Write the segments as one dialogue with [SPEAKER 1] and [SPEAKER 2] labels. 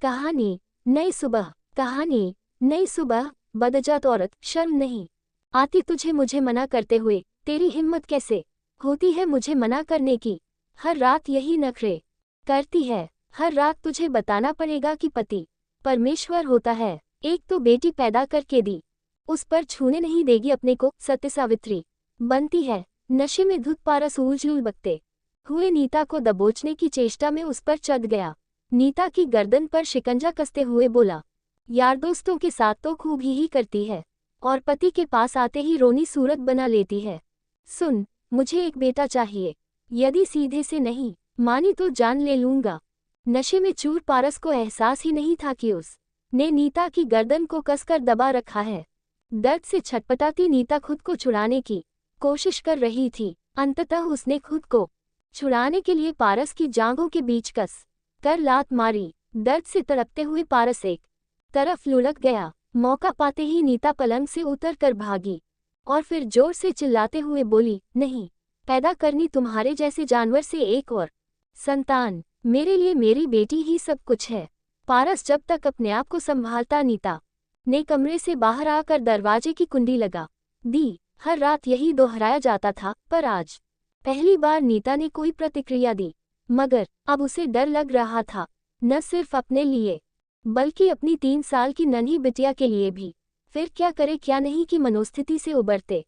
[SPEAKER 1] कहानी नई सुबह। कहानी नई सुबह। बदजात औरत, शर्म नहीं आती तुझे मुझे मना करते हुए? तेरी हिम्मत कैसे होती है मुझे मना करने की? हर रात यही नखरे करती है। हर रात तुझे बताना पड़ेगा कि पति परमेश्वर होता है। एक तो बेटी पैदा करके दी, उस पर छूने नहीं देगी अपने को। सत्य सावित्री बनती है। नशे में धुत पारस उलझुल बकते हुए नीता को दबोचने की चेष्टा में उस पर चढ़ गया। नीता की गर्दन पर शिकंजा कसते हुए बोला, यार दोस्तों के साथ तो खूब ही करती है और पति के पास आते ही रोनी सूरत बना लेती है। सुन, मुझे एक बेटा चाहिए। यदि सीधे से नहीं मानी तो जान ले लूंगा। नशे में चूर पारस को एहसास ही नहीं था कि उसने नीता की गर्दन को कसकर दबा रखा है। दर्द से छटपटाती नीता खुद को छुड़ाने की कोशिश कर रही थी। अंततः उसने खुद को छुड़ाने के लिए पारस की जांघों के बीच कस कर लात मारी। दर्द से तड़पते हुए पारस एक तरफ लुढ़क गया। मौका पाते ही नीता पलंग से उतर कर भागी और फिर जोर से चिल्लाते हुए बोली, नहीं पैदा करनी तुम्हारे जैसे जानवर से एक और संतान। मेरे लिए मेरी बेटी ही सब कुछ है। पारस जब तक अपने आप को संभालता, नीता ने कमरे से बाहर आकर दरवाजे की कुंडी लगा दी। हर रात यही दोहराया जाता था, पर आज पहली बार नीता ने कोई प्रतिक्रिया दी। मगर अब उसे डर लग रहा था, न सिर्फ अपने लिए बल्कि अपनी 3 साल की नन्ही बिटिया के लिए भी। फिर क्या करे क्या नहीं की मनोस्थिति से उबरते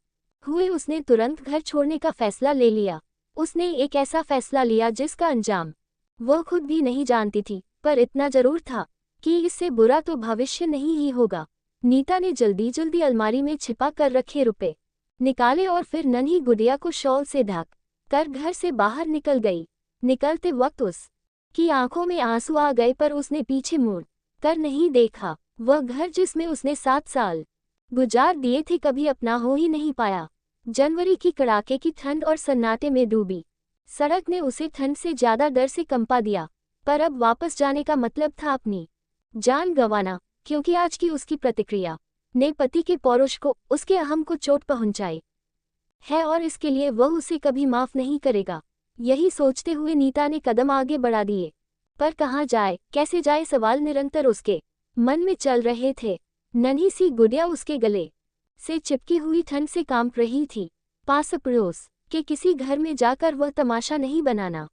[SPEAKER 1] हुए उसने तुरंत घर छोड़ने का फैसला ले लिया। उसने एक ऐसा फैसला लिया जिसका अंजाम वो खुद भी नहीं जानती थी, पर इतना जरूर था कि इससे बुरा तो भविष्य नहीं ही होगा। नीता ने जल्दी जल्दी अलमारी में छिपा कर रखे रुपए निकाले और फिर नन्ही गुड़िया को शॉल से ढक कर घर से बाहर निकल गई। निकलते वक्त उसकी आंखों में आंसू आ गए, पर उसने पीछे मुड़ कर नहीं देखा। वह घर जिसमें उसने 7 साल गुजार दिए थे कभी अपना हो ही नहीं पाया। जनवरी की कड़ाके की ठंड और सन्नाटे में डूबी सड़क ने उसे ठंड से ज्यादा डर से कंपा दिया। पर अब वापस जाने का मतलब था अपनी जान गंवाना, क्योंकि आज की उसकी प्रतिक्रिया ने पति के पौरुष को, उसके अहम को चोट पहुंचाई है और इसके लिए वह उसे कभी माफ नहीं करेगा। यही सोचते हुए नीता ने कदम आगे बढ़ा दिए, पर कहाँ जाए कैसे जाए सवाल निरंतर उसके मन में चल रहे थे। नन्ही सी गुड़िया उसके गले से चिपकी हुई ठंड से कांप रही थी। पास पड़ोस के किसी घर में जाकर वह तमाशा नहीं बनाना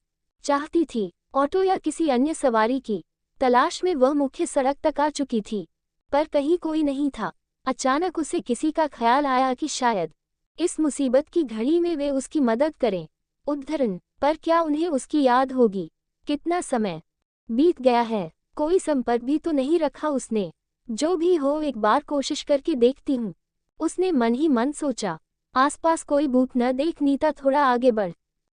[SPEAKER 1] चाहती थी। ऑटो या किसी अन्य सवारी की तलाश में वह मुख्य सड़क तक आ चुकी थी, पर कहीं कोई नहीं था। अचानक उसे किसी का ख्याल आया कि शायद इस मुसीबत की घड़ी में वे उसकी मदद करें, उद्धरण। पर क्या उन्हें उसकी याद होगी? कितना समय बीत गया है, कोई संपर्क भी तो नहीं रखा उसने। जो भी हो एक बार कोशिश करके देखती हूँ, उसने मन ही मन सोचा। आसपास कोई भूत न देख नीता थोड़ा आगे बढ़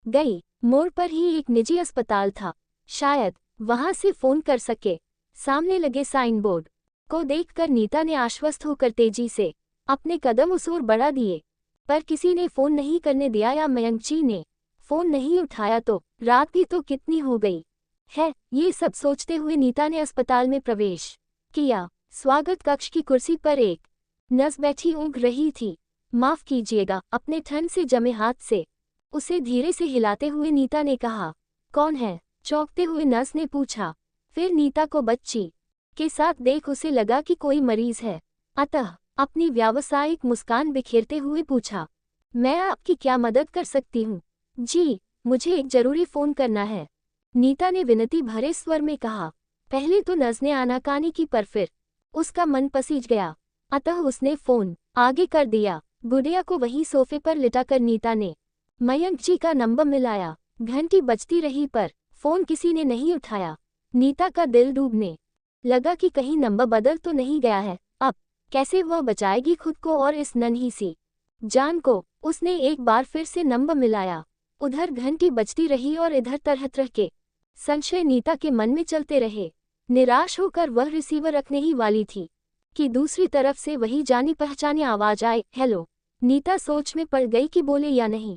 [SPEAKER 1] गई। मोड़ पर ही एक निजी अस्पताल था, शायद वहां से फोन कर सके। सामने लगे साइन बोर्ड को देखकर नीता ने आश्वस्त होकर तेजी से अपने कदम उस ओर बढ़ा दिए, पर किसी ने फोन नहीं करने दिया या मयंक जी ने फोन नहीं उठाया तो रात भी तो कितनी हो गई है। ये सब सोचते हुए नीता ने अस्पताल में प्रवेश किया। स्वागत कक्ष की कुर्सी पर एक नर्स बैठी ऊँघ रही थी। माफ कीजिएगा, अपने ठंड से जमे हाथ से उसे धीरे से हिलाते हुए नीता ने कहा, कौन है? चौंकते हुए नर्स ने पूछा। फिर नीता को बच्ची के साथ देख उसे लगा कि कोई मरीज है, अतः अपनी व्यावसायिक मुस्कान बिखेरते हुए पूछा, मैं आपकी क्या मदद कर सकती हूँ? जी, मुझे एक जरूरी फोन करना है, नीता ने विनती भरे स्वर में कहा। पहले तो नर्स ने आनाकानी की, पर फिर उसका मन पसीज गया, अतः उसने फोन आगे कर दिया। गुड़िया को वहीं सोफे पर लिटाकर नीता ने मयंक जी का नंबर मिलाया। घंटी बजती रही पर फोन किसी ने नहीं उठाया। नीता का दिल डूबने लगा कि कहीं नंबर बदल तो नहीं गया है। अब कैसे वह बचाएगी खुद को और इस नन्ही सी जान को? उसने एक बार फिर से नंबर मिलाया। उधर घंटी बजती रही और इधर तरह तरह के संशय नीता के मन में चलते रहे। निराश होकर वह रिसीवर रखने ही वाली थी कि दूसरी तरफ से वही जानी पहचानी आवाज आए, हेलो। नीता सोच में पड़ गई कि बोले या नहीं।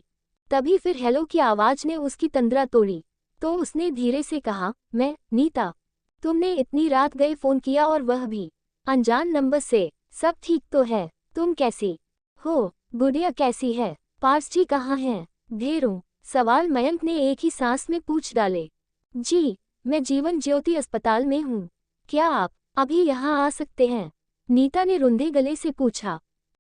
[SPEAKER 1] तभी फिर हेलो की आवाज ने उसकी तंद्रा तोड़ी, तो उसने धीरे से कहा, मैं नीता। तुमने इतनी रात गए फोन किया और वह भी अनजान नंबर से। सब ठीक तो है? तुम कैसी हो? गुड़िया कैसी है? पार्स जी कहाँ हैं? ढेरों सवाल मयंक ने एक ही सांस में पूछ डाले। जी, मैं जीवन ज्योति अस्पताल में हूँ। क्या आप अभी यहाँ आ सकते हैं? नीता ने रुंधे गले से पूछा।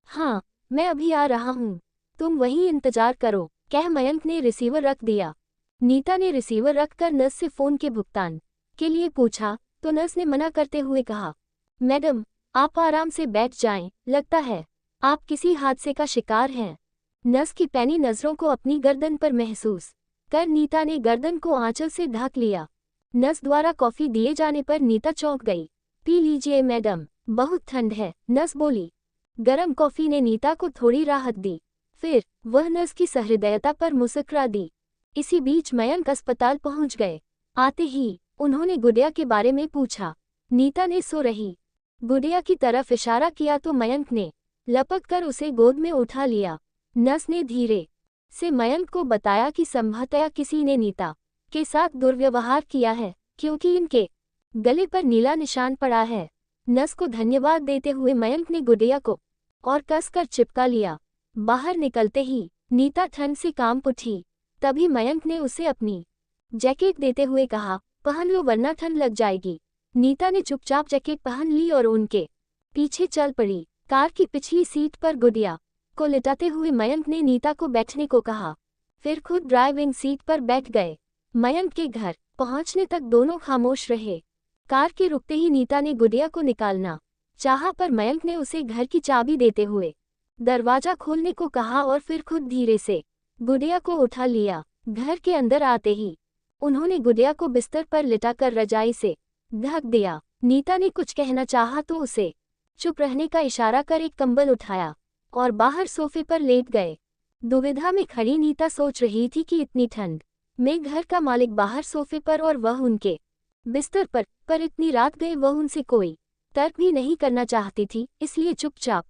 [SPEAKER 1] हाँ, मैं अभी आ रहा हूँ, तुम वहीं इंतजार करो, कह मयंक ने रिसीवर रख दिया। नीता ने रिसीवर रखकर नर्स से फोन के भुगतान के लिए पूछा तो नर्स ने मना करते हुए कहा, मैडम आप आराम से बैठ जाएं, लगता है आप किसी हादसे का शिकार हैं। नर्स की पैनी नजरों को अपनी गर्दन पर महसूस कर नीता ने गर्दन को आंचल से ढक लिया। नर्स द्वारा कॉफी दिए जाने पर नीता चौंक गई। पी लीजिए मैडम, बहुत ठंड है, नर्स बोली। गरम कॉफी ने नीता को थोड़ी राहत दी। फिर वह नर्स की सहृदयता पर मुस्कुरा दी। इसी बीच मयंक अस्पताल पहुंच गए। आते ही उन्होंने गुड़िया के बारे में पूछा। नीता ने सो रही गुड़िया की तरफ इशारा किया तो मयंक ने लपक कर उसे गोद में उठा लिया। नर्स ने धीरे से मयंक को बताया कि संभवतः किसी ने नीता के साथ दुर्व्यवहार किया है, क्योंकि इनके गले पर नीला निशान पड़ा है। नर्स को धन्यवाद देते हुए मयंक ने गुड़िया को और कसकर चिपका लिया। बाहर निकलते ही नीता ठंड से कांप उठी। तभी मयंक ने उसे अपनी जैकेट देते हुए कहा, पहन लो वरना ठंड लग जाएगी। नीता ने चुपचाप जैकेट पहन ली और उनके पीछे चल पड़ी। कार की पिछली सीट पर गुड़िया को लिटाते हुए मयंक ने नीता को बैठने को कहा, फिर खुद ड्राइविंग सीट पर बैठ गए। मयंक के घर पहुंचने तक दोनों खामोश रहे। कार के रुकते ही नीता ने गुड़िया को निकालना चाहा पर मयंक ने उसे घर की चाबी देते हुए दरवाजा खोलने को कहा और फिर खुद धीरे से गुड़िया को उठा लिया। घर के अंदर आते ही उन्होंने गुड़िया को बिस्तर पर लिटाकर रजाई से ढक दिया। नीता ने कुछ कहना चाहा तो उसे चुप रहने का इशारा कर एक कंबल उठाया और बाहर सोफे पर लेट गए। दुविधा में खड़ी नीता सोच रही थी कि इतनी ठंड में घर का मालिक बाहर सोफे पर और वह उनके बिस्तर पर इतनी रात गए वह उनसे कोई तर्क भी नहीं करना चाहती थी, इसलिए चुपचाप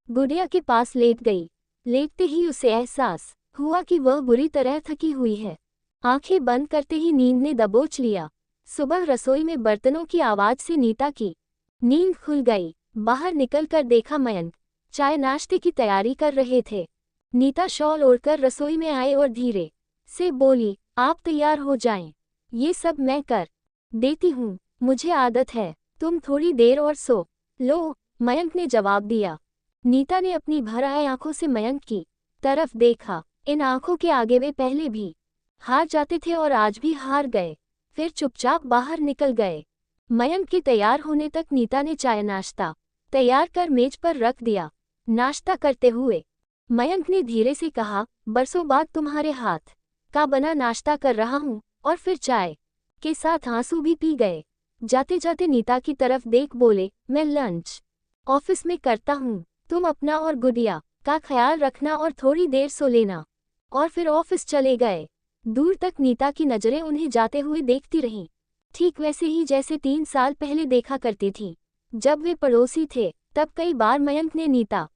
[SPEAKER 1] गुड़िया के पास लेट गई। लेटते ही उसे एहसास हुआ कि वह बुरी तरह थकी हुई है। आंखें बंद करते ही नींद ने दबोच लिया। सुबह रसोई में बर्तनों की आवाज से नीता की नींद खुल गई। बाहर निकलकर देखा मयंक चाय नाश्ते की तैयारी कर रहे थे। नीता शॉल ओढ़कर रसोई में आए और धीरे से बोली, आप तैयार हो जाएं, ये सब मैं कर देती हूँ, मुझे आदत है, तुम थोड़ी देर और सो लो, मयंक ने जवाब दिया। नीता ने अपनी भर आए आंखों से मयंक की तरफ देखा। इन आंखों के आगे वे पहले भी हार जाते थे और आज भी हार गए। फिर चुपचाप बाहर निकल गए। मयंक के तैयार होने तक नीता ने चाय नाश्ता तैयार कर मेज पर रख दिया। नाश्ता करते हुए मयंक ने धीरे से कहा, बरसों बाद तुम्हारे हाथ का बना नाश्ता कर रहा हूँ, और फिर चाय के साथ आंसू भी पी गए। जाते जाते नीता की तरफ देख बोले, मैं लंच ऑफिस में करता हूँ, तुम अपना और गुड़िया का ख्याल रखना और थोड़ी देर सो लेना। और फिर ऑफिस चले गए। दूर तक नीता की नजरें उन्हें जाते हुए देखती रहीं, ठीक वैसे ही जैसे 3 साल पहले देखा करती थी। जब वे पड़ोसी थे तब कई बार मयंक ने नीता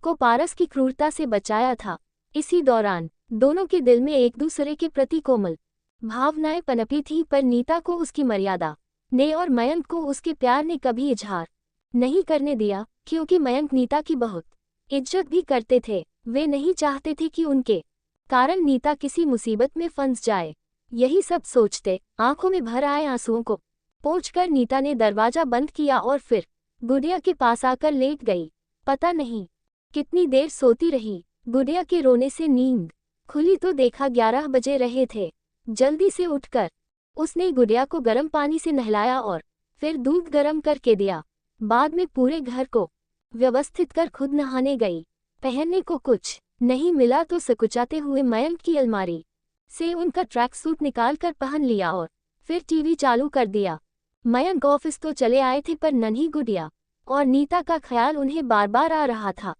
[SPEAKER 1] को पारस की क्रूरता से बचाया था। इसी दौरान दोनों के दिल में एक दूसरे के प्रति कोमल भावनाएं पनपी थी, पर नीता को उसकी मर्यादा ने और मयंक को उसके प्यार ने कभी इजहार नहीं करने दिया, क्योंकि मयंक नीता की बहुत इज्जत भी करते थे। वे नहीं चाहते थे कि उनके कारण नीता किसी मुसीबत में फंस जाए। यही सब सोचते आंखों में भर आए आंसुओं को पोंछकर नीता ने दरवाजा बंद किया और फिर गुड़िया के पास आकर लेट गई। पता नहीं कितनी देर सोती रही। गुड़िया के रोने से नींद खुली तो देखा 11 बजे रहे थे। जल्दी से उठकर उसने गुड़िया को गर्म पानी से नहलाया और फिर दूध गर्म करके दिया। बाद में पूरे घर को व्यवस्थित कर खुद नहाने गई। पहनने को कुछ नहीं मिला तो सकुचाते हुए मयंक की अलमारी से उनका ट्रैक सूट निकाल कर पहन लिया और फिर टीवी चालू कर दिया। मयंक ऑफिस तो चले आए थे, पर नन्ही गुड़िया और नीता का ख्याल उन्हें बार बार आ रहा था।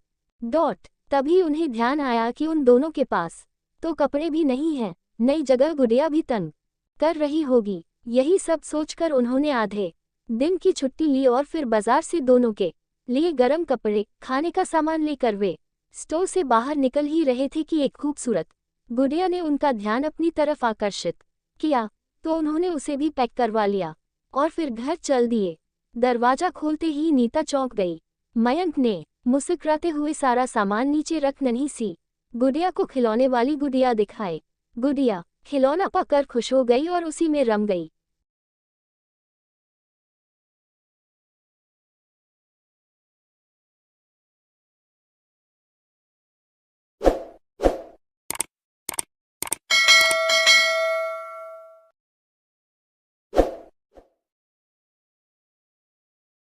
[SPEAKER 1] तभी उन्हें ध्यान आया कि उन दोनों के पास तो कपड़े भी नहीं हैं, नई जगह गुड़िया भी तंग कर रही होगी। यही सब सोचकर उन्होंने आधे दिन की छुट्टी ली और फिर बाजार से दोनों के लिए गर्म कपड़े, खाने का सामान लेकर वे स्टोर से बाहर निकल ही रहे थे कि एक खूबसूरत गुड़िया ने उनका ध्यान अपनी तरफ आकर्षित किया, तो उन्होंने उसे भी पैक करवा लिया और फिर घर चल दिए। दरवाजा खोलते ही नीता चौंक गई। मयंक ने मुस्कुराते हुए सारा सामान नीचे रख नन्ही सी गुड़िया को खिलौने वाली गुड़िया दिखाए। गुड़िया खिलौना पाकर खुश हो गई और उसी में रम गई।